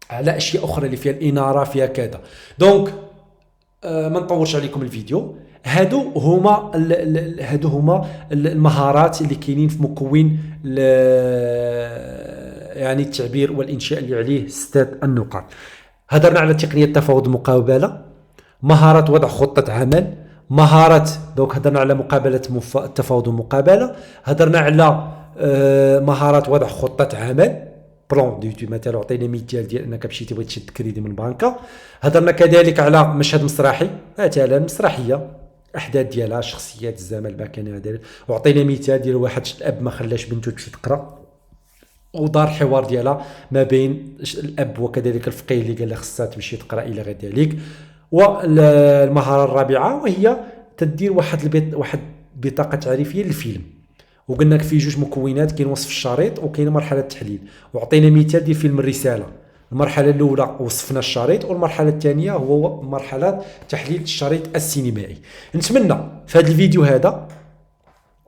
على أشياء أخرى اللي فيها الإنارة، فيها كذا. دونك ما نطولش عليكم الفيديو. هادو هما المهارات اللي كاينين في مكون يعني التعبير والانشاء اللي عليه 6 النقاط. هضرنا على تقنيه تفاوض المقابله، مهاره وضع خطه عمل، مهاره دوك هضرنا على مقابله التفاوض والمقابله. هضرنا على مهاره وضع خطه عمل، بلان ديوتي. مثلا عطينا مثال ديال انك مشيتي بغيت تشد كريدي من البنكه. هضرنا كذلك على مشهد مسرحي، مثلا مسرحيه، احداث ديالها، شخصيات، الزمن، المكان هذا. وعطينا مثال ديال واحد الاب ما خلاش بنته تمشي تقرا، ودار حوار ديالها ما بين الاب وكذلك الفقيه اللي قال لها خصها تمشي تقرا الى غير ذلك. والمهاره الرابعه وهي تدير واحد بطاقه تعريفيه للفيلم. وقلنا لك فيه 2 مكونات، كاين وصف الشريط وكاين مرحله التحليل. وعطينا مثال ديال فيلم الرساله. المرحله الاولى وصفنا الشريط، والمرحله الثانيه هو مرحله تحليل الشريط السينمائي. نتمنى في هذا الفيديو هذا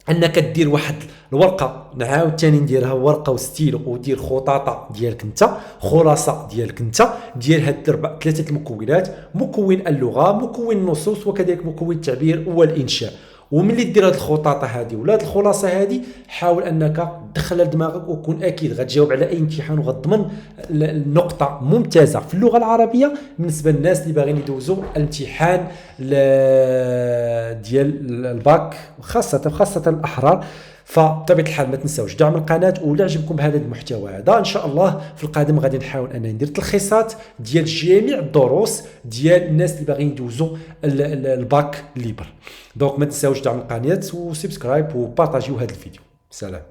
انك دير واحد الورقه، نعاود ثاني نديرها ورقه وستيلو، ودير خطاطه ديالك انت، خلاصه ديالك انت، ديال هاد 3 المكونات: مكون اللغه، مكون النصوص، وكذلك مكون التعبير والانشاء. وملي دير هاد الخطاطه هذه ولا هاد الخلاصه هذه، حاول انك تدخلها لدماغك وكون اكيد غتجاوب على اي امتحان وغتضمن النقطه ممتازه في اللغه العربيه بالنسبه للناس اللي باغيين يدوزوا الامتحان ديال الباك، خاصه الاحرار. فبطبيعه الحال ما تنساوش دعم القناه، ولا عجبكم بهذا المحتوى هذا ان شاء الله في القادم غادي نحاول ان ندير تلخيصات ديال جميع الدروس ديال الناس اللي باغيين يدوزوا الباك ليبر. دونك ما تنساوش دعم القناه وسبسكرايب وبارطاجيو هذا الفيديو. سلام.